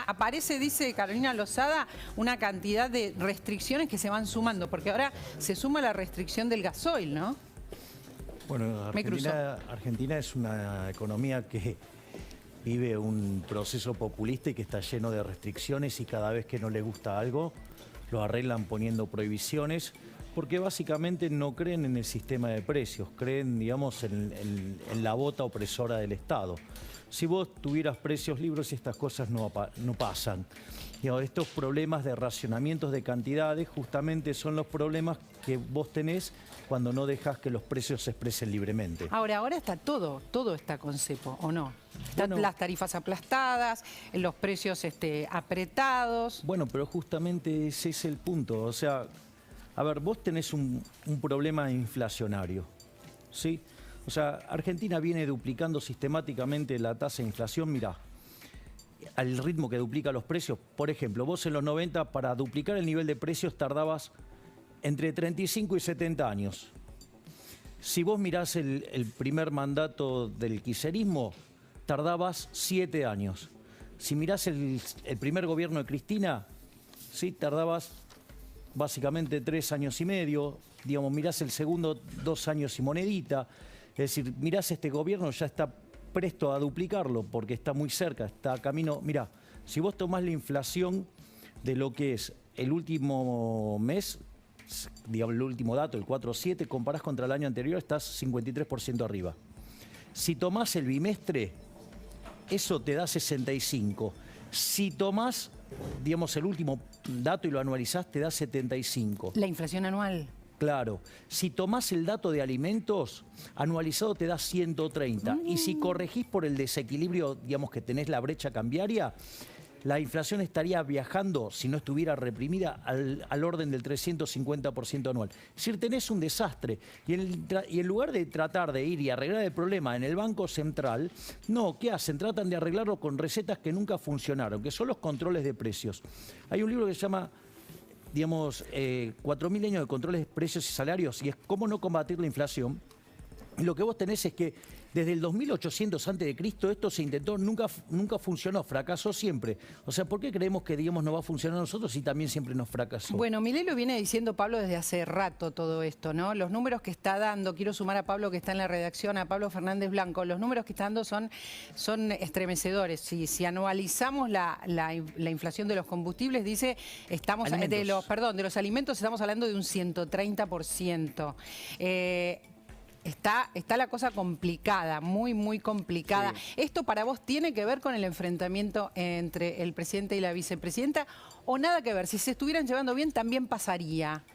Aparece, dice Carolina Lozada, una cantidad de restricciones que se van sumando, porque ahora se suma la restricción del gasoil, ¿no? Bueno, Argentina es una economía que vive un proceso populista y que está lleno de restricciones, y cada vez que no le gusta algo lo arreglan poniendo prohibiciones, porque básicamente no creen en el sistema de precios, creen, digamos, en la bota opresora del Estado. Si vos tuvieras precios libres, estas cosas no pasan. Digamos, estos problemas de racionamientos de cantidades justamente son los problemas que vos tenés cuando no dejás que los precios se expresen libremente. Ahora está todo está con cepo, ¿o no? Están las tarifas aplastadas, los precios apretados. Bueno, pero justamente ese es el punto. O sea, a ver, vos tenés un problema inflacionario, ¿sí? O sea, Argentina viene duplicando sistemáticamente la tasa de inflación, mirá, al ritmo que duplica los precios. Por ejemplo, vos en los 90 para duplicar el nivel de precios tardabas entre 35 y 70 años. Si vos mirás el primer mandato del kirchnerismo, tardabas 7 años. Si mirás el primer gobierno de Cristina, sí, tardabas básicamente 3 años y medio. Digamos, mirás el segundo, 2 años y monedita. Es decir, mirás este gobierno, ya está presto a duplicarlo porque está muy cerca, está a camino. Mirá, si vos tomás la inflación de lo que es el último mes, digamos, el último dato, el 4.7, comparás contra el año anterior, estás 53% arriba. Si tomás el bimestre, eso te da 65. Si tomás, digamos, el último dato y lo anualizás, te da 75. La inflación anual. Claro. Si tomás el dato de alimentos, anualizado te da 130. Y si corregís por el desequilibrio, digamos, que tenés la brecha cambiaria, la inflación estaría viajando, si no estuviera reprimida, al orden del 350% anual. Es decir, tenés un desastre. Y en lugar de tratar de ir y arreglar el problema en el Banco Central, no, ¿qué hacen? Tratan de arreglarlo con recetas que nunca funcionaron, que son los controles de precios. Hay un libro que se llama, digamos, 4.000 años de controles de precios y salarios, y es cómo no combatir la inflación. Y lo que vos tenés es que desde el 2800 a.C. esto se intentó, nunca funcionó, fracasó siempre. O sea, ¿por qué creemos que, digamos, no va a funcionar a nosotros y también siempre nos fracasó? Bueno, Milei lo viene diciendo, Pablo, desde hace rato todo esto, ¿no? Los números que está dando, quiero sumar a Pablo que está en la redacción, a Pablo Fernández Blanco, los números que está dando son estremecedores. Si anualizamos la inflación de los combustibles, dice, estamos de los alimentos estamos hablando de un 130%. Está la cosa complicada, muy complicada. Sí. ¿Esto para vos tiene que ver con el enfrentamiento entre el presidente y la vicepresidenta o nada que ver? Si se estuvieran llevando bien, también pasaría.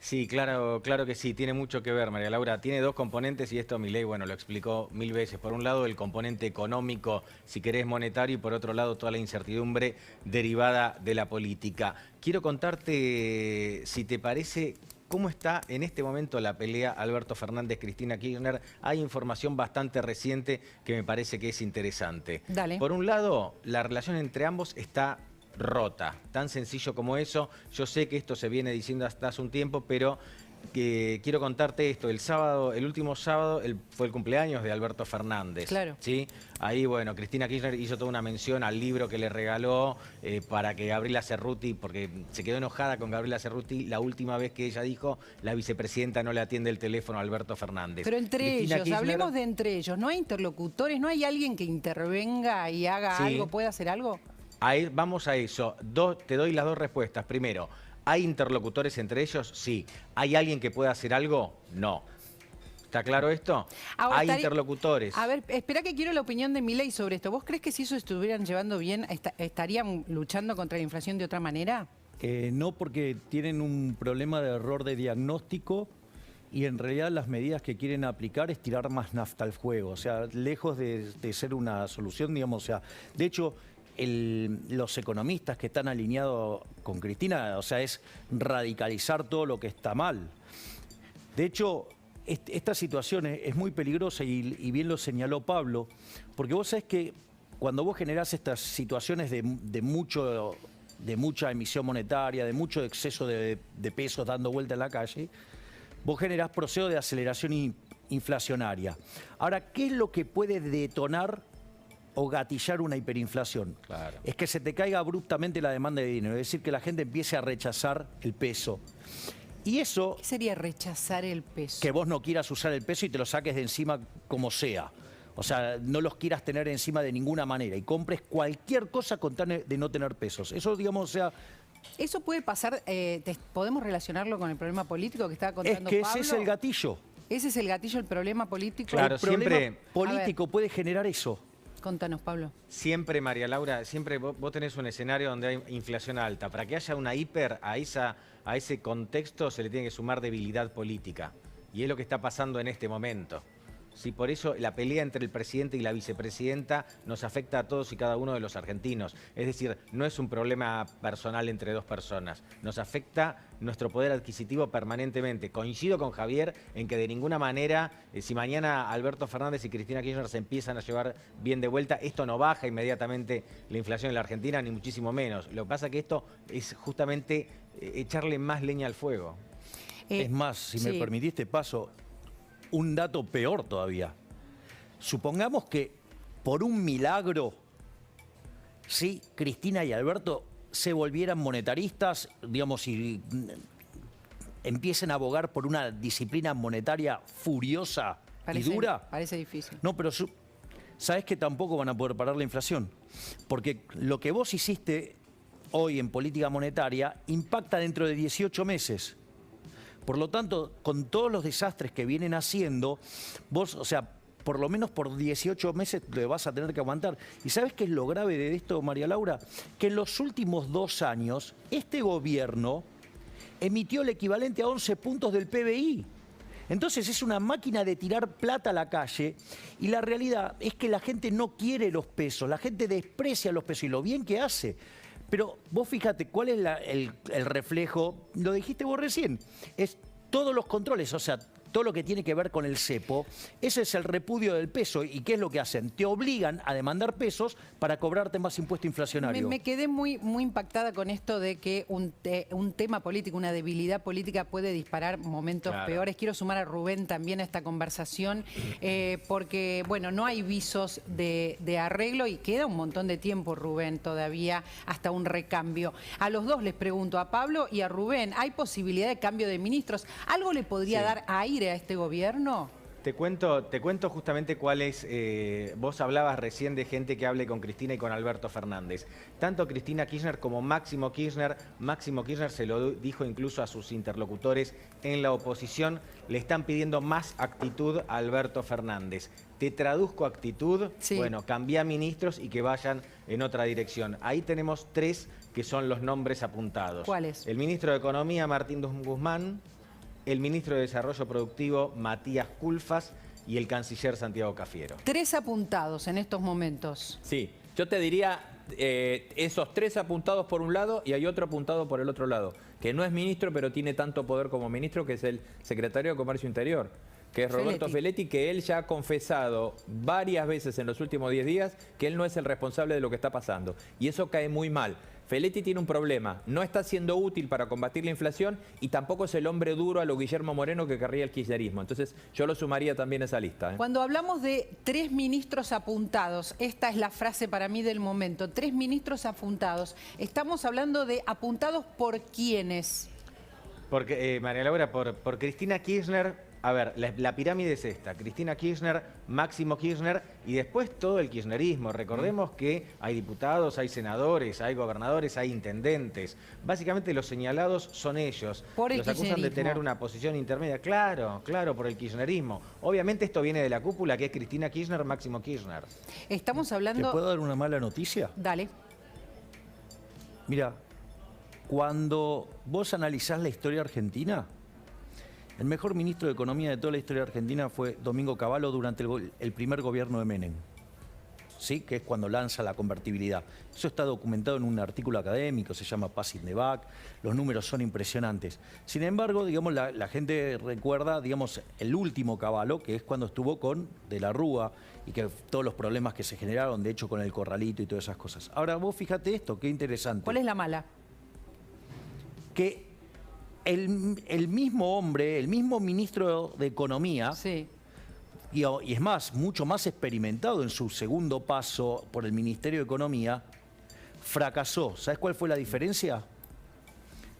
Sí, claro que sí, tiene mucho que ver, María Laura. Tiene dos componentes y esto Milei, bueno, lo explicó 1000 veces. Por un lado, el componente económico, si querés monetario, y por otro lado, toda la incertidumbre derivada de la política. Quiero contarte, si te parece, cómo está en este momento la pelea Alberto Fernández, Cristina Kirchner. Hay información bastante reciente que me parece que es interesante. Dale. Por un lado, la relación entre ambos está rota, tan sencillo como eso. Yo sé que esto se viene diciendo hasta hace un tiempo, pero quiero contarte esto. El último sábado fue el cumpleaños de Alberto Fernández. Claro. ¿Sí? Ahí, bueno, Cristina Kirchner hizo toda una mención al libro que le regaló para que Gabriela Cerruti, porque se quedó enojada con Gabriela Cerruti la última vez que ella dijo, la vicepresidenta no le atiende el teléfono a Alberto Fernández. Pero entre ellos, hablemos de entre ellos, ¿no hay interlocutores? ¿No hay alguien que intervenga y haga algo, pueda hacer algo? Vamos a eso. Te doy las dos respuestas. Primero, ¿hay interlocutores entre ellos? Sí. ¿Hay alguien que pueda hacer algo? No. ¿Está claro esto? Ahora, hay interlocutores. A ver, espera que quiero la opinión de Milei sobre esto. ¿Vos crees que si eso estuvieran llevando bien, estarían luchando contra la inflación de otra manera? No, porque tienen un problema de error de diagnóstico y en realidad las medidas que quieren aplicar es tirar más nafta al fuego. O sea, lejos de ser una solución, digamos, o sea, de hecho, los economistas que están alineados con Cristina, o sea, es radicalizar todo lo que está mal. De hecho, esta situación es muy peligrosa y bien lo señaló Pablo, porque vos sabés que cuando vos generás estas situaciones de mucha emisión monetaria, de mucho exceso de pesos dando vuelta en la calle, vos generás procesos de aceleración inflacionaria. Ahora, ¿qué es lo que puede detonar o gatillar una hiperinflación. Claro. Es que se te caiga abruptamente la demanda de dinero, es decir, que la gente empiece a rechazar el peso. Y eso, ¿Qué sería rechazar el peso? que vos no quieras usar el peso y te lo saques de encima como sea. O sea, no los quieras tener encima de ninguna manera y compres cualquier cosa con tal de no tener pesos. Eso, digamos, o sea, Eso puede pasar, ¿podemos relacionarlo con el problema político que estaba es contando que Pablo? ese es el gatillo. ¿Ese es el gatillo, el problema político? Claro, El problema siempre- político puede generar eso. Contanos, Pablo. Siempre, María Laura, siempre vos tenés un escenario donde hay inflación alta. Para que haya una hiper, a ese contexto se le tiene que sumar debilidad política. Y es lo que está pasando en este momento. Sí, por eso la pelea entre el presidente y la vicepresidenta nos afecta a todos y cada uno de los argentinos. Es decir, no es un problema personal entre dos personas. Nos afecta nuestro poder adquisitivo permanentemente. Coincido con Javier en que de ninguna manera, si mañana Alberto Fernández y Cristina Kirchner se empiezan a llevar bien de vuelta, esto no baja inmediatamente la inflación en la Argentina, ni muchísimo menos. Lo que pasa es que esto es justamente echarle más leña al fuego. Es más, si me sí. permitiste, paso un dato peor todavía. Supongamos que por un milagro, sí, Cristina y Alberto se volvieran monetaristas, digamos, y empiecen a abogar por una disciplina monetaria furiosa y dura. Parece difícil. No, pero sabes que tampoco van a poder parar la inflación. Porque lo que vos hiciste hoy en política monetaria impacta dentro de 18 meses. Por lo tanto, con todos los desastres que vienen haciendo, vos, o sea, por lo menos por 18 meses le vas a tener que aguantar. ¿Y sabes qué es lo grave de esto, María Laura? Que en los últimos 2 años, este gobierno emitió el equivalente a 11 puntos del PBI. Entonces es una máquina de tirar plata a la calle y la realidad es que la gente no quiere los pesos, la gente desprecia los pesos y lo bien que hace. Pero vos fíjate, ¿cuál es el reflejo? Lo dijiste vos recién, es todos los controles, o sea, todo lo que tiene que ver con el cepo, ese es el repudio del peso. ¿Y qué es lo que hacen? Te obligan a demandar pesos para cobrarte más impuesto inflacionario. Me quedé muy impactada con esto de que un tema político, una debilidad política puede disparar momentos peores. Quiero sumar a Rubén también a esta conversación, porque, bueno, no hay visos de arreglo y queda un montón de tiempo, Rubén, todavía hasta un recambio. A los dos les pregunto, a Pablo y a Rubén, ¿hay posibilidad de cambio de ministros? ¿Algo le podría dar aire a este gobierno? Te cuento justamente cuál es, vos hablabas recién de gente que hable con Cristina y con Alberto Fernández. Tanto Cristina Kirchner como Máximo Kirchner se lo dijo incluso a sus interlocutores en la oposición, le están pidiendo más actitud a Alberto Fernández. Te traduzco actitud, Sí. bueno, cambia ministros y que vayan en otra dirección. Ahí tenemos 3 que son los nombres apuntados. ¿Cuáles? El ministro de Economía, Martín Guzmán, el ministro de Desarrollo Productivo, Matías Culfas, y el canciller Santiago Cafiero. 3 apuntados en estos momentos. Sí, yo te diría esos 3 apuntados por un lado y hay otro apuntado por el otro lado, que no es ministro pero tiene tanto poder como ministro, que es el secretario de Comercio Interior, que es Roberto Feletti, que él ya ha confesado varias veces en los últimos 10 días que él no es el responsable de lo que está pasando. Y eso cae muy mal. Feletti tiene un problema, no está siendo útil para combatir la inflación y tampoco es el hombre duro a lo Guillermo Moreno que querría el kirchnerismo. Entonces yo lo sumaría también a esa lista. Cuando hablamos de 3 ministros apuntados, esta es la frase para mí del momento, 3 ministros apuntados, estamos hablando de apuntados por quiénes. Porque, María Laura, por Cristina Kirchner, a ver, la pirámide es esta: Cristina Kirchner, Máximo Kirchner y después todo el kirchnerismo. Recordemos que hay diputados, hay senadores, hay gobernadores, hay intendentes. Básicamente los señalados son ellos. Por el los acusan de kirchnerismo. tener una posición intermedia. Claro, por el kirchnerismo. Obviamente esto viene de la cúpula, que es Cristina Kirchner, Máximo Kirchner. Estamos ¿Te hablando... puedo dar una mala noticia? Dale. Mira, cuando vos analizás la historia argentina, el mejor ministro de Economía de toda la historia argentina fue Domingo Cavallo durante el primer gobierno de Menem, ¿sí? Que es cuando lanza la convertibilidad. Eso está documentado en un artículo académico, se llama Pass in the Back, los números son impresionantes. Sin embargo, digamos, la gente recuerda, digamos, el último Cavallo, que es cuando estuvo con De la Rúa y que todos los problemas que se generaron, de hecho, con el corralito y todas esas cosas. Ahora, vos fíjate esto, qué interesante. ¿Cuál es la mala? Que el mismo hombre, el mismo ministro de Economía, Sí. y es más, mucho más experimentado en su segundo paso por el Ministerio de Economía, fracasó. ¿Sabes cuál fue la diferencia?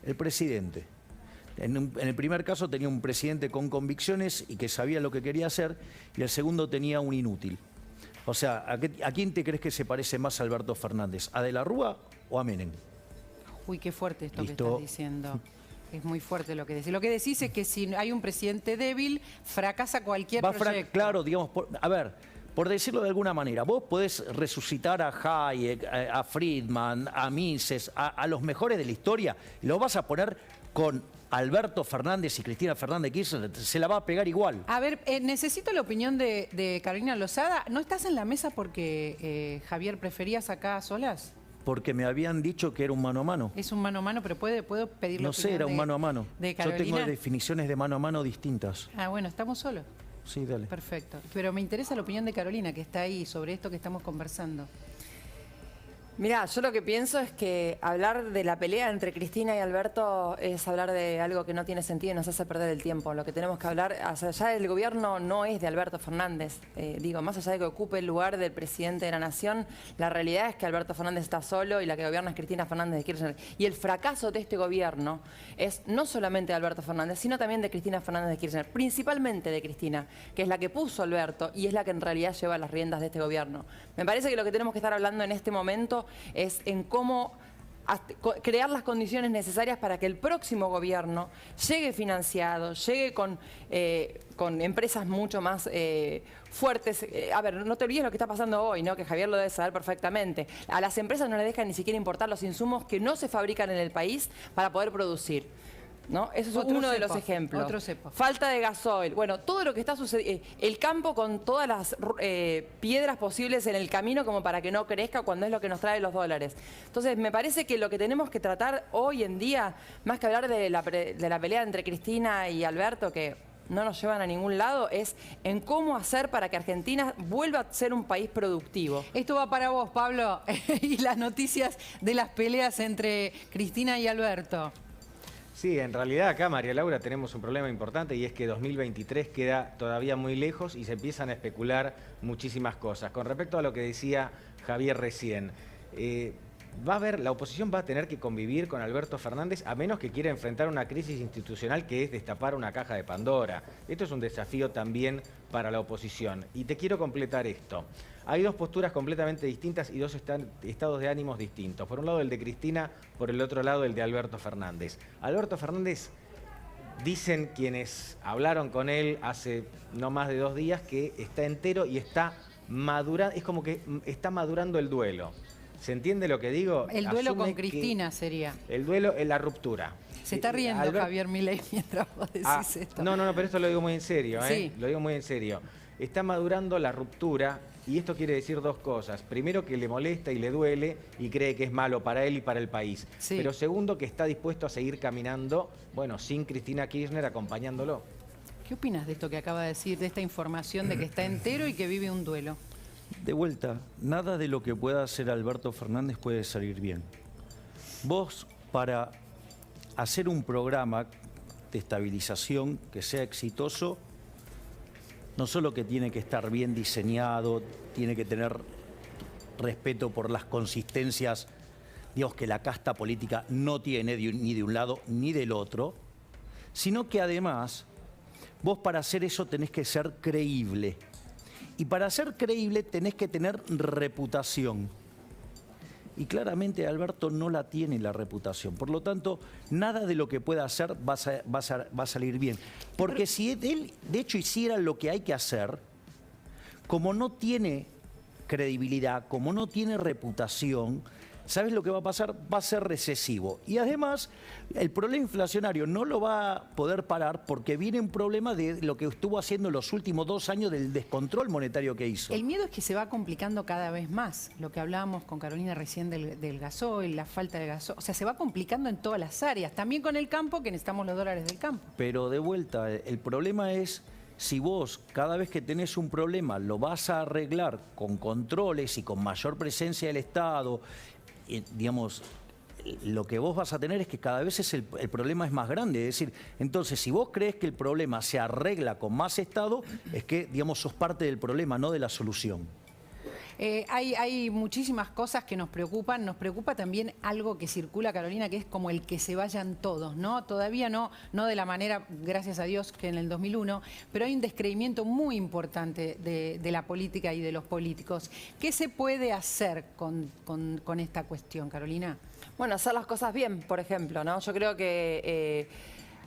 El presidente. En el primer caso tenía un presidente con convicciones y que sabía lo que quería hacer, y el segundo tenía un inútil. O sea, ¿a quién te crees que se parece más a Alberto Fernández? ¿A De la Rúa o a Menem? Uy, qué fuerte esto ¿Listo? que estás diciendo. Es muy fuerte lo que decís. Lo que decís es que si hay un presidente débil, fracasa cualquier proyecto. Claro, digamos, por decirlo de alguna manera, vos podés resucitar a Hayek, a Friedman, a Mises, a los mejores de la historia, y lo vas a poner con Alberto Fernández y Cristina Fernández de Kirchner, se la va a pegar igual. A ver, necesito la opinión de Carolina Lozada. ¿No estás en la mesa porque, Javier, preferías acá a solas? Porque me habían dicho que era un mano a mano. Es un mano a mano, pero puedo pedirle No sé, era un mano a mano. de Yo tengo Carolina. definiciones de mano a mano distintas. Ah, bueno, estamos solos. Sí, dale. Perfecto. Pero me interesa la opinión de Carolina, que está ahí, sobre esto que estamos conversando. Mirá, yo lo que pienso es que hablar de la pelea entre Cristina y Alberto es hablar de algo que no tiene sentido y nos hace perder el tiempo. Lo que tenemos que hablar, hacia allá del gobierno, no es de Alberto Fernández. Más allá de que ocupe el lugar del presidente de la Nación, la realidad es que Alberto Fernández está solo y la que gobierna es Cristina Fernández de Kirchner. Y el fracaso de este gobierno es no solamente de Alberto Fernández, sino también de Cristina Fernández de Kirchner. Principalmente de Cristina, que es la que puso a Alberto y es la que en realidad lleva las riendas de este gobierno. Me parece que lo que tenemos que estar hablando en este momento es en cómo crear las condiciones necesarias para que el próximo gobierno llegue financiado, llegue con empresas mucho más fuertes. A ver, no te olvides lo que está pasando hoy, ¿no? Que Javier lo debe saber perfectamente. A las empresas no les dejan ni siquiera importar los insumos que no se fabrican en el país para poder producir, ¿no? Eso es uno de los ejemplos. Otro cepo. Falta de gasoil. Bueno, todo lo que está sucediendo. El campo con todas las piedras posibles en el camino como para que no crezca cuando es lo que nos trae los dólares. Entonces, me parece que lo que tenemos que tratar hoy en día, más que hablar de la pelea entre Cristina y Alberto, que no nos llevan a ningún lado, es en cómo hacer para que Argentina vuelva a ser un país productivo. Esto va para vos, Pablo, y las noticias de las peleas entre Cristina y Alberto. Sí, en realidad acá, María Laura, tenemos un problema importante y es que 2023 queda todavía muy lejos y se empiezan a especular muchísimas cosas. Con respecto a lo que decía Javier recién, la oposición va a tener que convivir con Alberto Fernández a menos que quiera enfrentar una crisis institucional que es destapar una caja de Pandora. Esto es un desafío también para la oposición. Y te quiero completar esto. Hay dos posturas completamente distintas y dos estados de ánimos distintos. Por un lado el de Cristina, por el otro lado el de Alberto Fernández. Alberto Fernández, dicen quienes hablaron con él hace no más de 2 días, que está entero y está madurando, es como que está madurando el duelo. ¿Se entiende lo que digo? El duelo Asume con Cristina sería. El duelo es la ruptura. Se está riendo Javier Milei mientras vos decís esto. No, pero esto lo digo muy en serio, Sí. Lo digo muy en serio. Está madurando la ruptura y esto quiere decir 2 cosas. Primero, que le molesta y le duele y cree que es malo para él y para el país. Sí. Pero segundo, que está dispuesto a seguir caminando, sin Cristina Kirchner acompañándolo. ¿Qué opinas de esto que acaba de decir, de esta información de que está entero y que vive un duelo? De vuelta, nada de lo que pueda hacer Alberto Fernández puede salir bien. Vos, para hacer un programa de estabilización que sea exitoso, no solo que tiene que estar bien diseñado, tiene que tener respeto por las consistencias, digamos, que la casta política no tiene ni de un lado ni del otro, sino que además, vos para hacer eso tenés que ser creíble. Y para ser creíble tenés que tener reputación. Y claramente Alberto no la tiene la reputación. Por lo tanto, nada de lo que pueda hacer va a salir bien. Porque si él, de hecho, hiciera lo que hay que hacer, como no tiene credibilidad, como no tiene reputación, ¿sabes lo que va a pasar? Va a ser recesivo. Y además, el problema inflacionario no lo va a poder parar porque viene un problema de lo que estuvo haciendo los últimos 2 años del descontrol monetario que hizo. El miedo es que se va complicando cada vez más. Lo que hablábamos con Carolina recién del gasoil, la falta de gasoil. O sea, se va complicando en todas las áreas. También con el campo, que necesitamos los dólares del campo. Pero de vuelta, el problema es si vos cada vez que tenés un problema lo vas a arreglar con controles y con mayor presencia del Estado, digamos, lo que vos vas a tener es que cada vez el problema es más grande. Es decir, entonces, si vos crees que el problema se arregla con más Estado, es que, digamos, sos parte del problema, no de la solución. Hay muchísimas cosas que nos preocupan. Nos preocupa también algo que circula, Carolina, que es como el que se vayan todos, ¿no? Todavía no de la manera, gracias a Dios, que en el 2001, pero hay un descreimiento muy importante de la política y de los políticos. ¿Qué se puede hacer con esta cuestión, Carolina? Bueno, hacer las cosas bien, por ejemplo, ¿no? Yo creo que...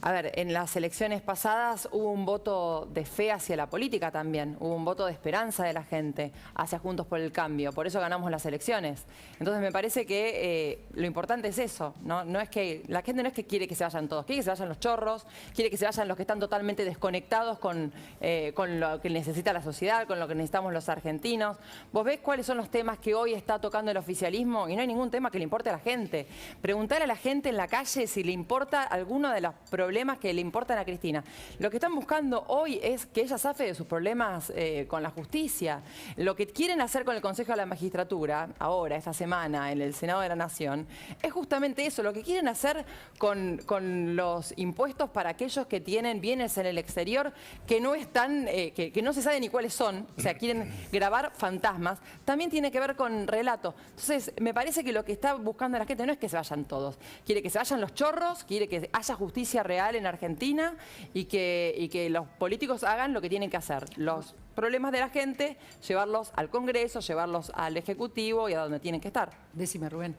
A ver, en las elecciones pasadas hubo un voto de fe hacia la política también, hubo un voto de esperanza de la gente hacia Juntos por el Cambio, por eso ganamos las elecciones. Entonces me parece que lo importante es eso, ¿no? No es que la gente no es que quiere que se vayan todos, quiere que se vayan los chorros, quiere que se vayan los que están totalmente desconectados con lo que necesita la sociedad, con lo que necesitamos los argentinos. Vos ves cuáles son los temas que hoy está tocando el oficialismo y no hay ningún tema que le importe a la gente. Preguntar a la gente en la calle si le importa alguno de los problemas que le importan a Cristina. Lo que están buscando hoy es que ella zafe de sus problemas con la justicia. Lo que quieren hacer con el Consejo de la Magistratura, ahora, esta semana, en el Senado de la Nación, es justamente eso. Lo que quieren hacer con los impuestos para aquellos que tienen bienes en el exterior que no están, que no se sabe ni cuáles son, o sea, quieren grabar fantasmas, también tiene que ver con relato. Entonces, me parece que lo que está buscando la gente no es que se vayan todos. Quiere que se vayan los chorros, quiere que haya justicia real en Argentina y que los políticos hagan lo que tienen que hacer. Los problemas de la gente, llevarlos al Congreso, llevarlos al Ejecutivo y a donde tienen que estar. Decime, Rubén.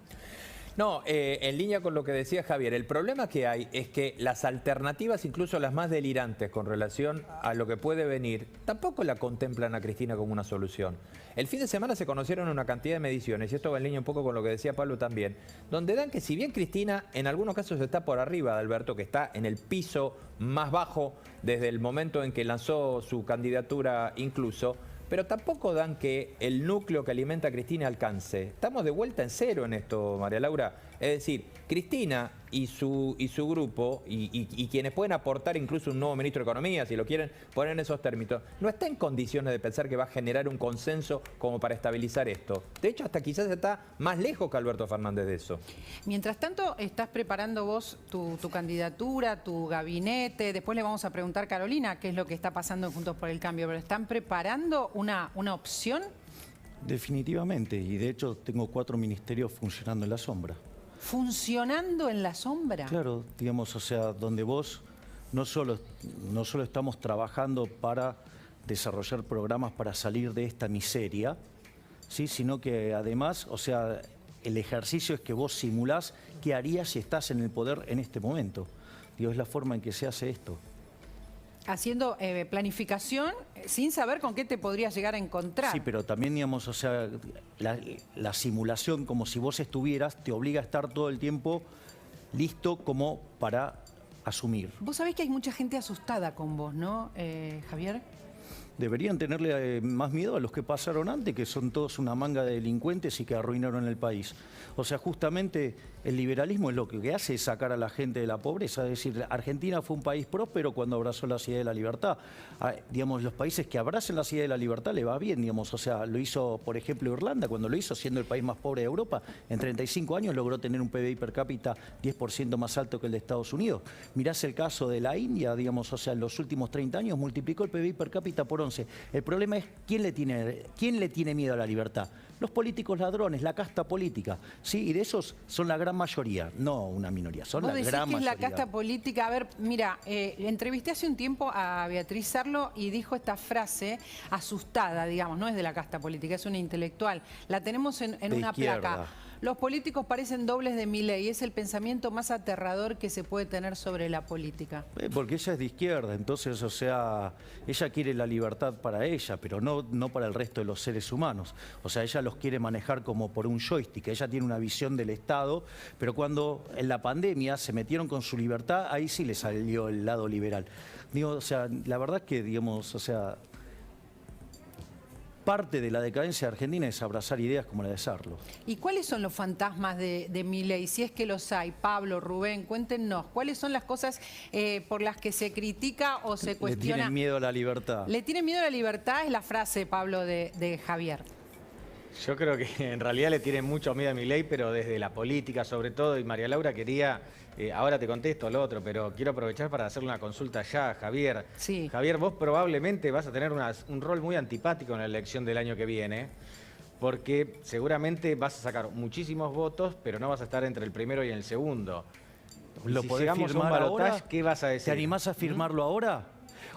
No, en línea con lo que decía Javier, el problema que hay es que las alternativas, incluso las más delirantes con relación a lo que puede venir, tampoco la contemplan a Cristina como una solución. El fin de semana se conocieron una cantidad de mediciones, y esto va en línea un poco con lo que decía Pablo también, donde dan que si bien Cristina en algunos casos está por arriba de Alberto, que está en el piso más bajo desde el momento en que lanzó su candidatura incluso, pero tampoco dan que el núcleo que alimenta a Cristina alcance. Estamos de vuelta en cero en esto, María Laura. Es decir, Cristina y su grupo, y quienes pueden aportar incluso un nuevo ministro de Economía, si lo quieren poner en esos términos, no está en condiciones de pensar que va a generar un consenso como para estabilizar esto. De hecho, hasta quizás está más lejos que Alberto Fernández de eso. Mientras tanto, estás preparando vos tu candidatura, tu gabinete. Después le vamos a preguntar a Carolina qué es lo que está pasando en Juntos por el Cambio. ¿Pero están preparando una opción? Definitivamente, y de hecho tengo 4 ministerios funcionando en la sombra. ¿Funcionando en la sombra? Claro, digamos, o sea, donde vos no solo estamos trabajando para desarrollar programas para salir de esta miseria, ¿sí? Sino que además, o sea, el ejercicio es que vos simulás qué harías si estás en el poder en este momento. Digo, es la forma en que se hace esto. Haciendo planificación sin saber con qué te podrías llegar a encontrar. Sí, pero también, digamos, o sea, la simulación, como si vos estuvieras, te obliga a estar todo el tiempo listo como para asumir. Vos sabés que hay mucha gente asustada con vos, ¿no, Javier? Deberían tenerle más miedo a los que pasaron antes, que son todos una manga de delincuentes y que arruinaron el país. O sea, justamente el liberalismo es lo que hace es sacar a la gente de la pobreza. Es decir, Argentina fue un país próspero cuando abrazó las ideas de la libertad. Digamos, los países que abracen las ideas de la libertad le va bien, digamos. O sea, lo hizo, por ejemplo, Irlanda, cuando lo hizo siendo el país más pobre de Europa. En 35 años logró tener un PBI per cápita 10% más alto que el de Estados Unidos. Mirás el caso de la India, digamos, o sea, en los últimos 30 años multiplicó el PBI per cápita por 11. El problema es quién le tiene miedo a la libertad. Los políticos ladrones, la casta política, ¿sí? Y de esos son la gran mayoría, no una minoría, son la gran mayoría. ¿Vos decís que es la casta política? A ver, mira, entrevisté hace un tiempo a Beatriz Sarlo y dijo esta frase asustada, digamos, no es de la casta política, es una intelectual. La tenemos en una placa. Los políticos parecen dobles de Milei, es el pensamiento más aterrador que se puede tener sobre la política. Porque ella es de izquierda, entonces, o sea, ella quiere la libertad para ella, pero no para el resto de los seres humanos. O sea, ella los quiere manejar como por un joystick, ella tiene una visión del Estado, pero cuando en la pandemia se metieron con su libertad, ahí sí le salió el lado liberal. Digo, o sea, la verdad que, digamos, o sea, parte de la decadencia de Argentina es abrazar ideas como la de Sarlo. ¿Y cuáles son los fantasmas de Milei? Si es que los hay, Pablo, Rubén, cuéntenos. ¿Cuáles son las cosas por las que se critica o se cuestiona? Le tienen miedo a la libertad. ¿Le tienen miedo a la libertad? Es la frase, Pablo, de Javier. Yo creo que en realidad le tienen mucho miedo a Milei, pero desde la política sobre todo. Y María Laura quería, ahora te contesto lo otro, pero quiero aprovechar para hacerle una consulta ya a Javier. Sí. Javier, vos probablemente vas a tener un rol muy antipático en la elección del año que viene, porque seguramente vas a sacar muchísimos votos, pero no vas a estar entre el primero y el segundo. ¿Lo Si podés llegamos a un firmar balotaje, ahora? ¿qué vas a decir? ¿Te animás a firmarlo ahora?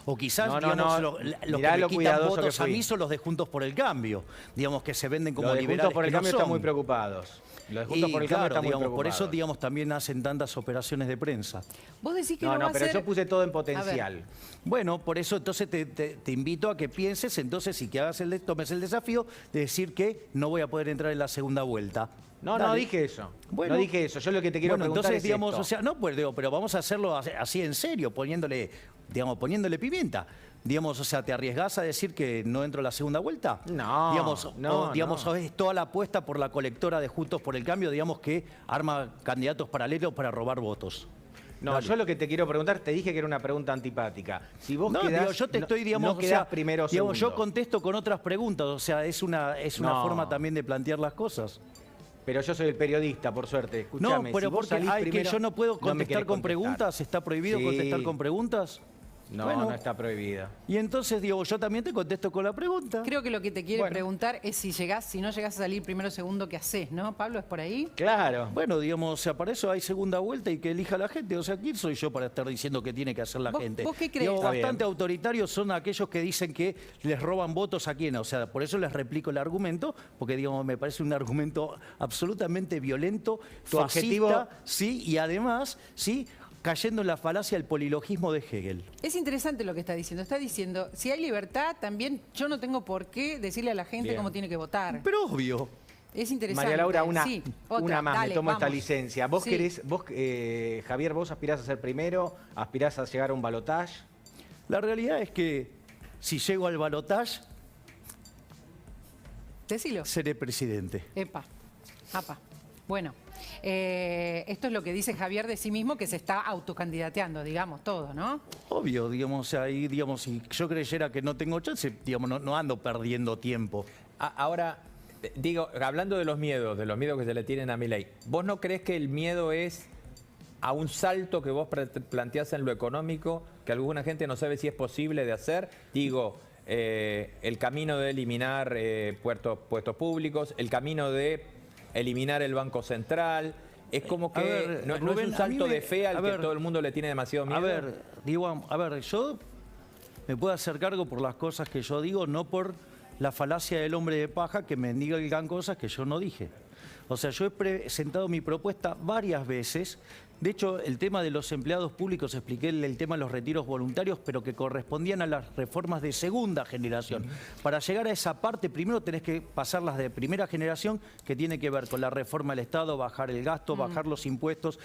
O quizás, No, digamos, no. los Mirá que lo me quitan cuidadoso que votos a fui. mí son los de Juntos por el Cambio, digamos, que se venden como Los de liberales Juntos por el que no Cambio están son. muy preocupados. Los de Juntos Y por el Cambio claro, están muy digamos, por preocupados. eso, digamos, también hacen tantas operaciones de prensa. Vos decís que No, no, va no, a pero ser... yo puse todo en A potencial. ver. Bueno, por eso entonces te invito a que pienses entonces y que tomes el desafío de decir que no voy a poder entrar en la segunda vuelta. No, Dale. no dije eso. Bueno. No dije eso. Yo lo que te quiero Bueno, preguntar entonces, es digamos, esto. o sea, no, pues digo, pero vamos a hacerlo así en serio, poniéndole pimienta. Digamos, o sea, ¿te arriesgás a decir que no entro a la segunda vuelta? No, Digamos, no, digamos, no. es toda la apuesta por la colectora de Juntos por el Cambio, digamos, que arma candidatos paralelos para robar votos. No, Dale. yo lo que te quiero preguntar, te dije que era una pregunta antipática. Si vos No, quedás, digo, yo te estoy, digamos, no o quedás sea, primero o digamos, yo segundo. contesto con otras preguntas, o sea, es una No. forma también de plantear las cosas. Pero yo soy el periodista, por suerte. Escuchame, No, pero si vos porque salís que primero, yo no puedo me contestar querés con contestar. preguntas, ¿está prohibido Sí. contestar con preguntas? No, Bueno. no está prohibida. Y entonces, digo, yo también te contesto con la pregunta. Creo que lo que te quiere Bueno. preguntar es si no llegás a salir primero o segundo, ¿qué haces, no? Pablo, ¿es por ahí? Claro. Bueno, digamos, o sea, para eso hay segunda vuelta y que elija la gente. O sea, ¿quién soy yo para estar diciendo qué tiene que hacer la ¿Vos- gente? vos qué crees? Digamos, Está bastante bien. autoritarios son aquellos que dicen que les roban votos a quién. O sea, por eso les replico el argumento, porque, digamos, me parece un argumento absolutamente violento, Tu fascista, objetivo- sí, y además, sí, cayendo en la falacia del polilogismo de Hegel. Es interesante lo que está diciendo. Está diciendo, si hay libertad, también yo no tengo por qué decirle a la gente Bien. cómo tiene que votar. Pero obvio. Es interesante. María Laura, una, Sí, otra, una más, dale, me tomo esta vamos. licencia. Vos Sí. querés, Javier, vos aspirás a ser primero, aspirás a llegar a un balotaje. La realidad es que si llego al balotaje, Decilo. seré presidente. Epa. Apa. Bueno, esto es lo que dice Javier de sí mismo, que se está autocandidateando, digamos, todo, ¿no? Obvio, digamos, o sea, ahí, digamos, si yo creyera que no tengo chance, digamos, no ando perdiendo tiempo. Ahora, digo, hablando de los miedos que se le tienen a Milei, ¿vos no crees que el miedo es a un salto que vos planteás en lo económico, que alguna gente no sabe si es posible de hacer? Digo, el camino de eliminar puestos públicos, el camino de eliminar el Banco Central. Es como que A ver, no Rubén, es un a mí salto me- de fe al a que ver, todo el mundo le tiene demasiado miedo. A ver, digo, a ver, yo me puedo hacer cargo por las cosas que yo digo, no por la falacia del hombre de paja que me digan cosas que yo no dije. O sea, yo he presentado mi propuesta varias veces. De hecho, el tema de los empleados públicos, expliqué el tema de los retiros voluntarios, pero que correspondían a las reformas de segunda generación. Para llegar a esa parte, primero tenés que pasar las de primera generación, que tiene que ver con la reforma del Estado, bajar el gasto, bajar los impuestos,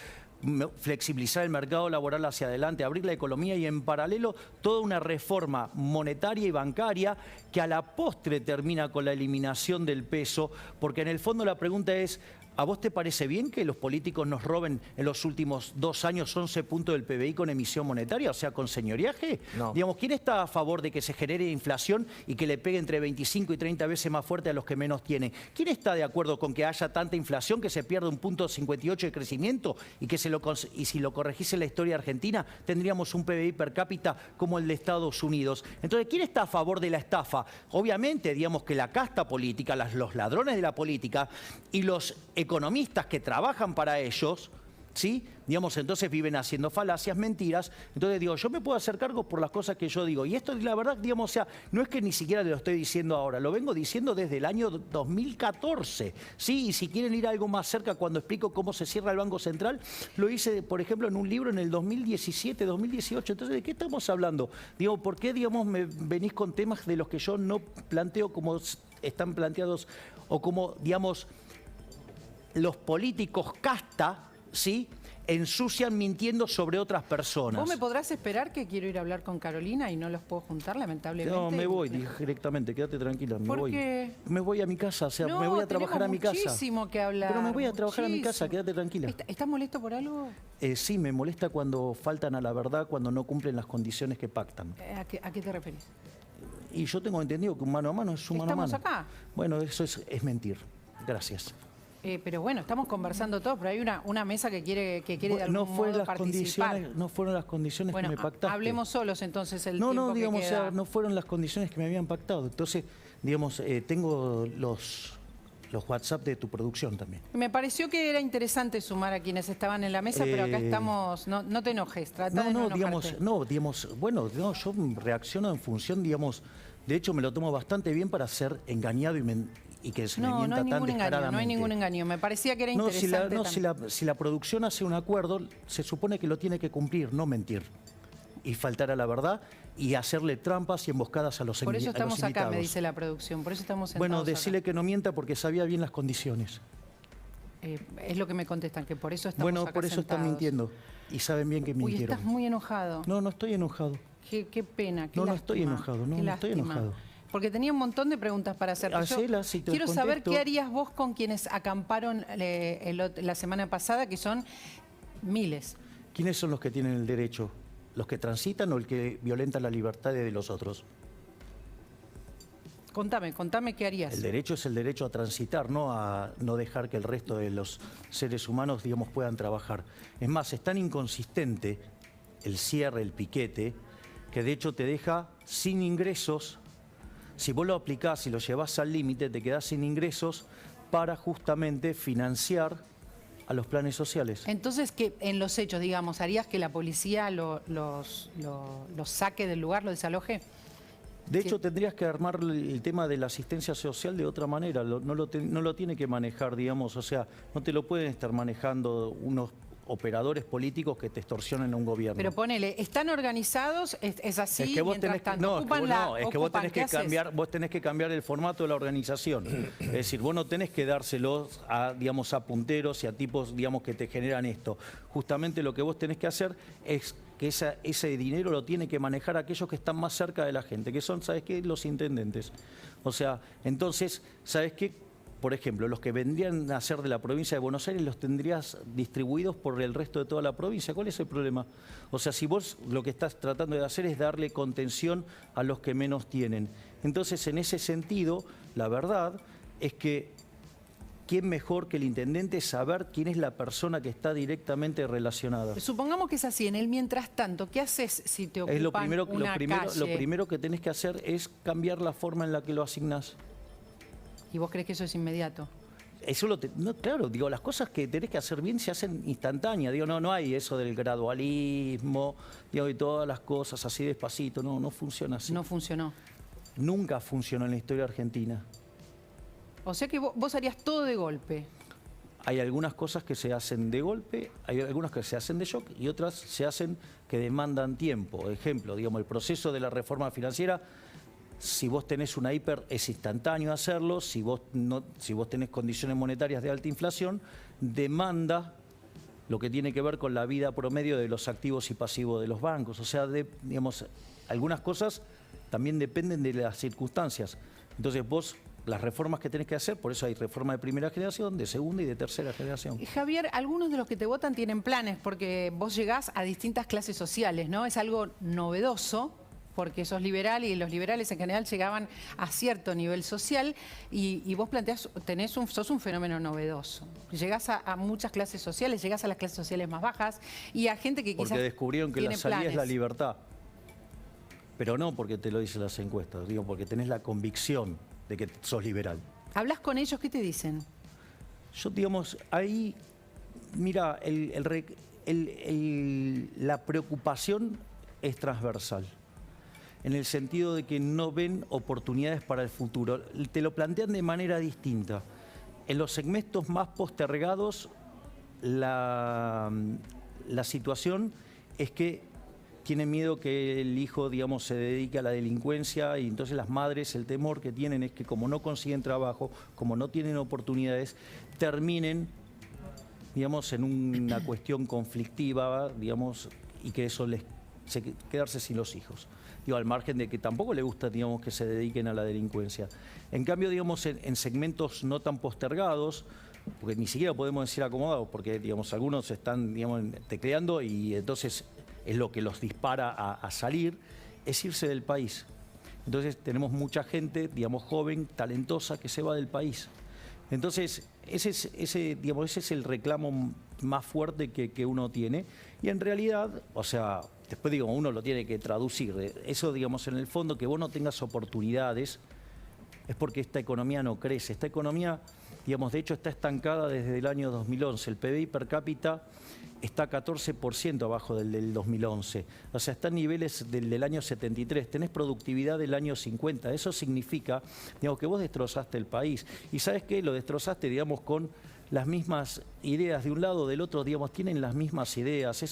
flexibilizar el mercado laboral hacia adelante, abrir la economía y en paralelo toda una reforma monetaria y bancaria que a la postre termina con la eliminación del peso, porque en el fondo la pregunta es, ¿a vos te parece bien que los políticos nos roben en los últimos 2 años 11 puntos del PBI con emisión monetaria, o sea, con señoriaje? No. Digamos, ¿quién está a favor de que se genere inflación y que le pegue entre 25 y 30 veces más fuerte a los que menos tienen? ¿Quién está de acuerdo con que haya tanta inflación que se pierda un punto 58 de crecimiento y que y si lo corregise la historia argentina tendríamos un PBI per cápita como el de Estados Unidos? Entonces, ¿quién está a favor de la estafa? Obviamente, digamos que la casta política, los ladrones de la política y los economistas que trabajan para ellos, ¿sí? Digamos, entonces viven haciendo falacias, mentiras. Entonces digo, yo me puedo hacer cargo por las cosas que yo digo. Y esto, la verdad, digamos, o sea, no es que ni siquiera lo estoy diciendo ahora, lo vengo diciendo desde el año 2014, ¿sí? Y si quieren ir algo más cerca, cuando explico cómo se cierra el Banco Central, lo hice, por ejemplo, en un libro en el 2017, 2018. Entonces, ¿de qué estamos hablando? Digo, ¿por qué, digamos, me venís con temas de los que yo no planteo como están planteados o como, digamos, los políticos casta, ¿sí?, ensucian mintiendo sobre otras personas? ¿Vos me podrás esperar que quiero ir a hablar con Carolina y no los puedo juntar, lamentablemente? No, me voy directamente, quédate tranquila, me ¿Por voy. qué? Me voy a mi casa, o sea, No, me voy a trabajar a mi tenemos casa. muchísimo que hablar. Pero me voy a trabajar a mi casa, muchísimo. quédate tranquila. ¿Estás molesto por algo? Sí, me molesta cuando faltan a la verdad, cuando no cumplen las condiciones que pactan. ¿A qué te referís? Y yo tengo entendido que un mano a mano es un mano a mano. Estamos acá. Bueno, eso es mentir. Gracias. Pero bueno, estamos conversando todos, pero hay una mesa que quiere de algún No fueron modo las participar. condiciones, no fueron las condiciones Bueno, que me pactaste. hablemos solos entonces el No, tiempo que digamos, queda. no fueron las condiciones que me habían pactado. Entonces, digamos, tengo los WhatsApp de tu producción también. Me pareció que era interesante sumar a quienes estaban en la mesa, pero acá estamos, no te enojes, trata de no enojarte. Bueno, yo reacciono en función, digamos, de hecho me lo tomo bastante bien para ser engañado y que se me mienta No hay tan ningún engaño, descaradamente. no hay ningún engaño. Me parecía que era interesante también. Si la producción hace un acuerdo, se supone que lo tiene que cumplir, no mentir. Y faltar a la verdad y hacerle trampas y emboscadas a los invitados. Por eso estamos acá, me dice la producción, por eso estamos sentados Bueno, decirle acá. que no mienta porque sabía bien las condiciones. Es lo que me contestan, que por eso estamos Bueno, acá por eso están sentados. mintiendo y saben bien que Uy, mintieron. estás muy enojado. No estoy enojado. Qué pena, qué No, no lástima, estoy enojado, no, qué no estoy lástima. enojado. Porque tenía un montón de preguntas para hacerte. Hacelas, si te quiero saber contesto. qué harías vos con quienes acamparon la semana pasada, que son miles. ¿Quiénes son los que tienen el derecho? ¿Los que transitan o el que violenta la libertad de los otros? Contame qué harías. El derecho es el derecho a transitar, no a no dejar que el resto de los seres humanos, digamos, puedan trabajar. Es más, es tan inconsistente el cierre, el piquete, que de hecho te deja sin ingresos. Si vos lo aplicás y lo llevás al límite, te quedás sin ingresos para justamente financiar a los planes sociales. Entonces, que en los hechos, digamos, ¿harías que la policía los saque del lugar, lo desaloje? De hecho, tendrías que armar el tema de la asistencia social de otra manera. No lo tiene que manejar, digamos, o sea, no te lo pueden estar manejando unos operadores políticos que te extorsionen a un gobierno. Pero ponele, ¿están organizados? ¿Es así? Es que vos mientras tenés que, tanto, no, es que vos tenés ¿qué que haces? cambiar, vos tenés que cambiar el formato de la organización. Es decir, vos no tenés que dárselos a, digamos, a punteros y a tipos, digamos, que te generan esto. Justamente lo que vos tenés que hacer es que ese dinero lo tiene que manejar aquellos que están más cerca de la gente, que son, ¿sabes qué? Los intendentes. O sea, entonces, ¿sabes qué? Por ejemplo, los que vendrían a ser de la provincia de Buenos Aires los tendrías distribuidos por el resto de toda la provincia. ¿Cuál es el problema? O sea, si vos lo que estás tratando de hacer es darle contención a los que menos tienen. Entonces, en ese sentido, la verdad es que ¿quién mejor que el intendente saber quién es la persona que está directamente relacionada? Supongamos que es así. En el mientras tanto, ¿qué haces si te ocupan Es lo calle? primero que tenés que hacer es cambiar la forma en la que lo asignás. ¿Y vos crees que eso es inmediato? Eso no, claro, digo, las cosas que tenés que hacer bien se hacen instantáneas. Digo, no hay eso del gradualismo, digo, y todas las cosas así despacito. No funciona así. No funcionó. Nunca funcionó en la historia argentina. O sea que vos harías todo de golpe. Hay algunas cosas que se hacen de golpe, hay algunas que se hacen de shock y otras se hacen que demandan tiempo. Ejemplo, digamos, el proceso de la reforma financiera. Si vos tenés una hiper, es instantáneo hacerlo. Si vos tenés condiciones monetarias de alta inflación, demanda lo que tiene que ver con la vida promedio de los activos y pasivos de los bancos. O sea, digamos, algunas cosas también dependen de las circunstancias. Entonces vos, las reformas que tenés que hacer, por eso hay reforma de primera generación, de segunda y de tercera generación. Javier, algunos de los que te votan tienen planes porque vos llegás a distintas clases sociales, ¿no? Es algo novedoso, porque sos liberal y los liberales en general llegaban a cierto nivel social y vos planteás, sos un fenómeno novedoso. Llegás a muchas clases sociales, llegás a las clases sociales más bajas y a gente que quizás porque descubrieron que la tiene salida es la planes. libertad. Pero no porque te lo dicen las encuestas, digo, porque tenés la convicción de que sos liberal. ¿Hablas con ellos? ¿Qué te dicen? Yo, digamos, ahí, mira, la preocupación es transversal, en el sentido de que no ven oportunidades para el futuro. Te lo plantean de manera distinta. En los segmentos más postergados, la situación es que tienen miedo que el hijo, digamos, se dedique a la delincuencia y entonces las madres, el temor que tienen es que como no consiguen trabajo, como no tienen oportunidades, terminen, digamos, en una cuestión conflictiva, digamos, y que eso quedarse sin los hijos. Digo, al margen de que tampoco le gusta, digamos, que se dediquen a la delincuencia. En cambio, digamos, en segmentos no tan postergados, porque ni siquiera podemos decir acomodados, porque, digamos, algunos están, digamos, tecleando y entonces es lo que los dispara a salir, es irse del país. Entonces tenemos mucha gente, digamos, joven, talentosa, que se va del país. Entonces, ese es el reclamo más fuerte que uno tiene. Y en realidad, o sea, después digo, uno lo tiene que traducir. Eso, digamos, en el fondo, que vos no tengas oportunidades, es porque esta economía no crece. Esta economía, digamos, de hecho está estancada desde el año 2011. El PBI per cápita está 14% abajo del 2011. O sea, está en niveles del año 73. Tenés productividad del año 50. Eso significa, digamos, que vos destrozaste el país. Y ¿sabes qué? Lo destrozaste, digamos, con las mismas ideas de un lado o del otro, digamos, tienen las mismas ideas.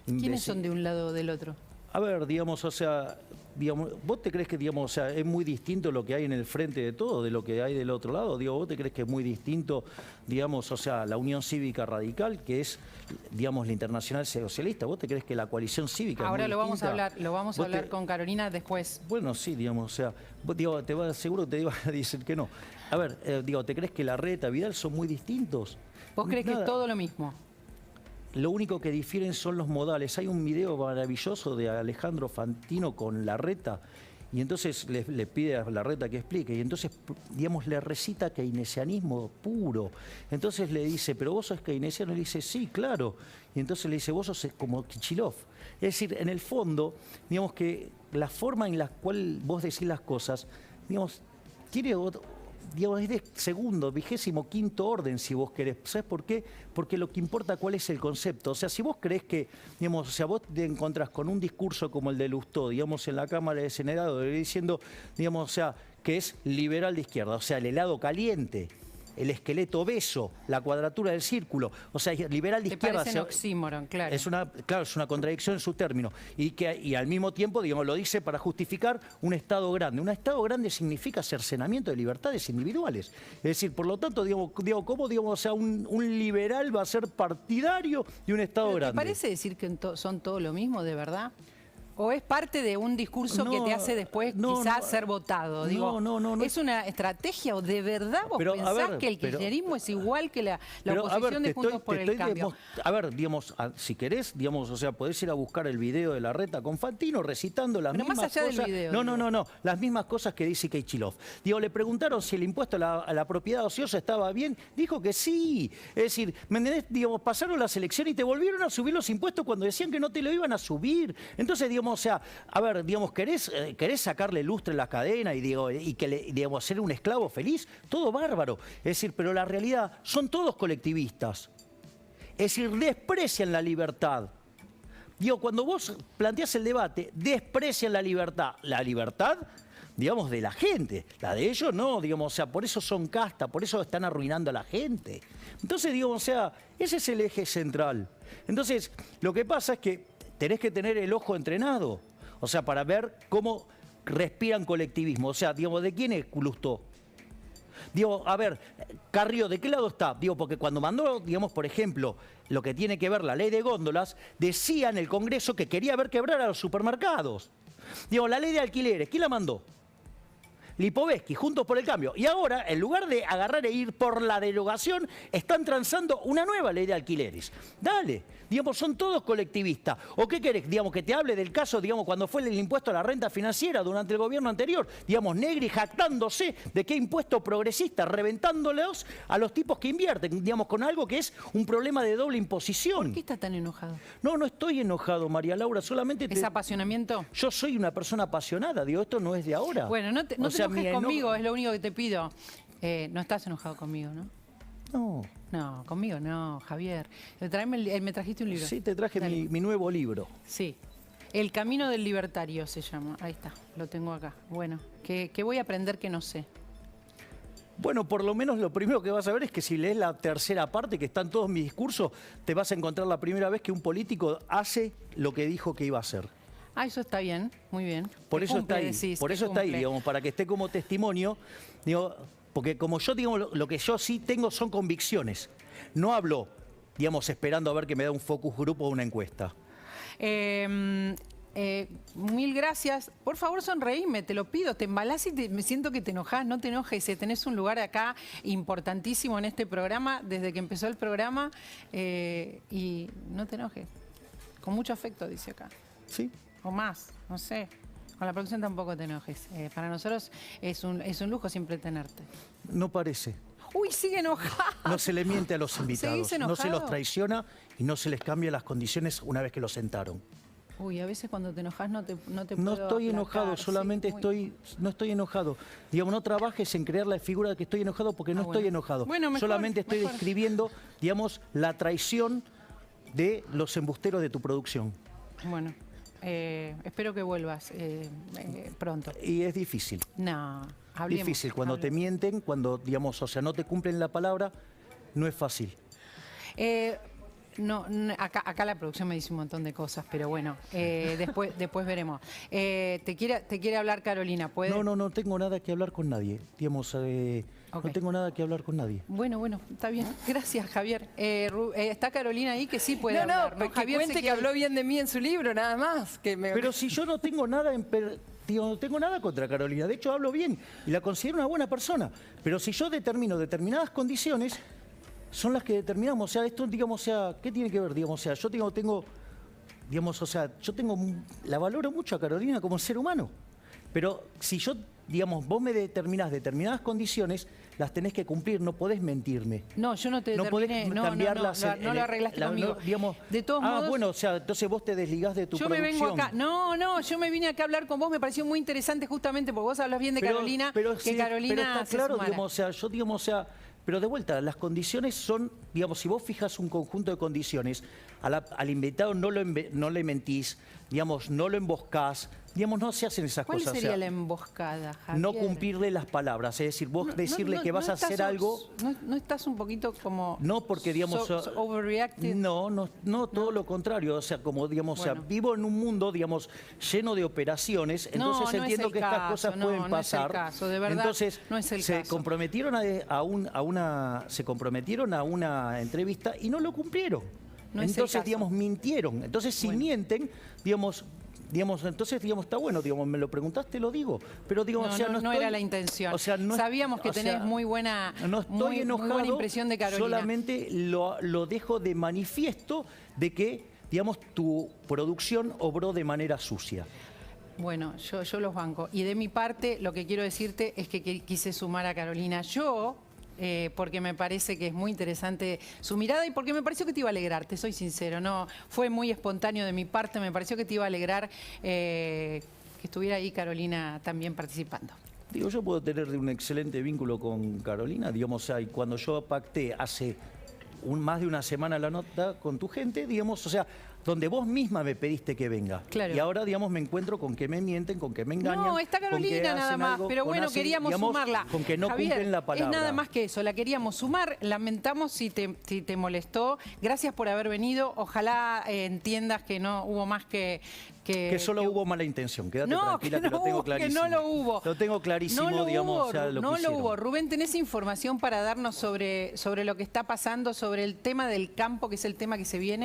¿Quiénes son de un lado o del otro? A ver, digamos, o sea, digamos, ¿vos te crees que, digamos, o sea, es muy distinto lo que hay en el frente de todo de lo que hay del otro lado? Digo, ¿vos te crees que es muy distinto, digamos, o sea, la Unión Cívica Radical, que es, digamos, la Internacional Socialista? ¿Vos te crees que la coalición cívica ahora es muy lo vamos a distinta? hablar, con Carolina después. Bueno, sí, digamos, o sea, vos, digo, seguro te iba a decir que no. A ver, digo, ¿te crees que Larreta, Vidal son muy distintos? ¿Vos crees que es todo lo mismo? Lo único que difieren son los modales. Hay un video maravilloso de Alejandro Fantino con Larreta y entonces le pide a Larreta que explique y entonces, digamos, le recita keynesianismo puro. Entonces le dice, ¿pero vos sos keynesiano? Y le dice, sí, claro. Y entonces le dice, vos sos como Kicillof. Es decir, en el fondo, digamos que la forma en la cual vos decís las cosas, digamos, tiene digamos, es de segundo, 25º orden, si vos querés. ¿Sabes por qué? Porque lo que importa cuál es el concepto. O sea, si vos creés que, digamos, o sea, vos te encontrás con un discurso como el de Lustó, digamos, en la Cámara de Senadores, diciendo, digamos, o sea, que es liberal de izquierda, o sea, el helado caliente, el esqueleto obeso, la cuadratura del círculo, o sea, liberal de izquierda. Te parece un oxímoron, claro. Es una contradicción en su término. Y al mismo tiempo, digamos, lo dice para justificar un Estado grande. Un Estado grande significa cercenamiento de libertades individuales. Es decir, por lo tanto, ¿cómo, digamos, o sea, un liberal va a ser partidario de un Estado ¿Pero grande? ¿Te parece decir que son todo lo mismo, de verdad? ¿O es parte de un discurso que te hace después quizás ser votado? Digo, no. ¿es una estrategia o de verdad vos pensás que el kirchnerismo es igual que la oposición de Juntos por el Cambio? A ver, digamos, si querés, digamos, o sea, podés ir a buscar el video de Larreta con Fantino recitando las mismas cosas. Pero más allá del video. No, las mismas cosas que dice Kicillof. Digo, le preguntaron si el impuesto a la propiedad ociosa estaba bien, dijo que sí. Es decir, ¿me entendés? Digamos, pasaron las elecciones y te volvieron a subir los impuestos cuando decían que no te lo iban a subir. Entonces, digamos, o sea, a ver, digamos, ¿querés sacarle lustre en la cadena y que digamos, ser un esclavo feliz? Todo bárbaro. Es decir, pero la realidad, son todos colectivistas. Es decir, desprecian la libertad. Digo, cuando vos planteás el debate, desprecian la libertad. La libertad, digamos, de la gente. La de ellos no, digamos, o sea, por eso son casta, por eso están arruinando a la gente. Entonces, digamos, o sea, ese es el eje central. Entonces, lo que pasa es que tenés que tener el ojo entrenado, o sea, para ver cómo respiran colectivismo. O sea, digamos, ¿de quién es Lustó? Digo, a ver, Carrió, ¿de qué lado está? Digo, porque cuando mandó, digamos, por ejemplo, lo que tiene que ver la ley de góndolas, decía en el Congreso que quería ver quebrar a los supermercados. Digo, la ley de alquileres, ¿quién la mandó? Lipovetsky, Juntos por el Cambio. Y ahora, en lugar de agarrar e ir por la derogación, están transando una nueva ley de alquileres. Dale, digamos, son todos colectivistas. ¿O qué querés? Digamos, que te hable del caso, digamos, cuando fue el impuesto a la renta financiera durante el gobierno anterior. Digamos, Negri jactándose de qué impuesto progresista, reventándolos a los tipos que invierten, digamos, con algo que es un problema de doble imposición. ¿Por qué está tan enojado? No estoy enojado, María Laura, solamente... ¿Es apasionamiento? Yo soy una persona apasionada, digo, esto no es de ahora. Bueno, no te enojes conmigo, es lo único que te pido. No estás enojado conmigo, ¿no? No. No, conmigo no, Javier. Me trajiste un libro. Sí, te traje mi nuevo libro. Sí. El Camino del Libertario se llama. Ahí está, lo tengo acá. Bueno, ¿qué voy a aprender que no sé? Bueno, por lo menos lo primero que vas a ver es que si lees la tercera parte, que está en todos mis discursos, te vas a encontrar la primera vez que un político hace lo que dijo que iba a hacer. Ah, eso está bien, muy bien. Por eso está ahí, digamos, para que esté como testimonio, digo, porque como yo digo, lo que yo sí tengo son convicciones. No hablo, digamos, esperando a ver que me da un focus group o una encuesta. Mil gracias. Por favor, sonreíme, te lo pido. Te embalás y me siento que te enojás. No te enojes. Tenés un lugar acá importantísimo en este programa, desde que empezó el programa. Y no te enojes. Con mucho afecto, dice acá. Sí. O más, no sé. con la producción tampoco te enojes. Para nosotros es un lujo siempre tenerte. No parece. Uy, sigue enojado. No se le miente a los invitados, ¿Seguís no se los enojado? traiciona y no se les cambia las condiciones una vez que los sentaron. Uy, a veces cuando te enojas no te No puedo estoy enojado, aplacar, solamente sí, muy- no estoy enojado. Digamos, no trabajes en crear la figura de que estoy enojado porque no bueno. estoy enojado. Bueno, mejor, solamente estoy mejor. describiendo, digamos, la traición de los embusteros de tu producción. Bueno, espero que vuelvas pronto. Y es difícil. No, hablemos. Difícil, cuando te hablemos. mienten, cuando, digamos, o sea, no te cumplen la palabra, no es fácil. No, acá la producción me dice un montón de cosas, pero bueno, después veremos. Te quiere hablar Carolina, ¿puede? No tengo nada que hablar con nadie. Digamos, Ok. no tengo nada que hablar con nadie. Bueno, está bien. Gracias, Javier. Está Carolina ahí que sí puede No, hablar. que Javier cuente se que quiere- habló bien de mí en su libro, nada más. Pero si yo no tengo nada no tengo nada contra Carolina, de hecho hablo bien y la considero una buena persona. Pero si yo determino determinadas condiciones, son las que determinamos. O sea, esto, digamos, o sea, ¿qué tiene que ver? Digamos, o sea, yo tengo, digamos, o sea, la valoro mucho a Carolina como ser humano. Pero si yo, digamos, vos me determinás determinadas condiciones, las tenés que cumplir, no podés mentirme. No, yo no te No podés determiné. cambiarlas. No lo arreglaste conmigo. Digamos, De todos modos, bueno, o sea, entonces vos te desligás de tu yo me producción. vengo acá. No, yo me vine acá a hablar con vos. Me pareció muy interesante justamente porque vos hablas bien de Carolina. Que sí, Carolina pero está se claro, sumara. digamos, o sea, yo digamos, o sea, pero de vuelta, las condiciones son, digamos, si vos fijas un conjunto de condiciones, al invitado no le mentís, digamos, no lo emboscás, digamos, no se hacen esas ¿Cuál cosas. o sería sea, la emboscada, Javier? no cumplirle las palabras, es decir, vos decirle que vas a hacer algo. No estás un poquito como... No, porque digamos... overreacted. No, todo lo contrario. O sea, como digamos, o sea, Bueno. vivo en un mundo, digamos, lleno de operaciones, entonces no es entiendo el que estas caso, cosas no, pueden no es el pasar. caso, de verdad, Entonces, no es el se caso. comprometieron se comprometieron a una entrevista y no lo cumplieron. No es el Entonces, caso. digamos, mintieron. Entonces, si mienten, digamos, entonces, digamos, está bueno, digamos, me lo preguntaste, lo digo. Pero, digo, No, o sea, no estoy- era la intención. o sea, Sabíamos que o sea, tenés muy buena, no estoy muy enojado, buena impresión de Carolina. solamente lo dejo de manifiesto de que, digamos, tu producción obró de manera sucia. Bueno, yo los banco. Y de mi parte, lo que quiero decirte es que quise sumar a Carolina. Yo, porque me parece que es muy interesante su mirada y porque me pareció que te iba a alegrar, te soy sincero. No, fue muy espontáneo de mi parte, me pareció que te iba a alegrar que estuviera ahí Carolina también participando. Digo, yo puedo tener un excelente vínculo con Carolina, digamos, o sea, y cuando yo pacté hace más de una semana la nota con tu gente, digamos, o sea, donde vos misma me pediste que venga. Claro. Y ahora, digamos, me encuentro con que me mienten, con que me engañan. No, está con que Carolina nada hacen más, algo, pero con bueno, hacen, queríamos digamos, sumarla. Con que no Javier, cumplen la palabra. Es nada más que eso, la queríamos sumar. Lamentamos si te molestó. Gracias por haber venido. Ojalá entiendas que no hubo más que solo hubo mala intención, quédate No, tranquila, que que no lo tengo hubo, que clarísimo. no lo hubo. Lo tengo clarísimo, No lo digamos, hubo, o sea, lo no que lo hicieron. hubo. Rubén, ¿tenés información para darnos sobre lo que está pasando, sobre el tema del campo, que es el tema que se viene?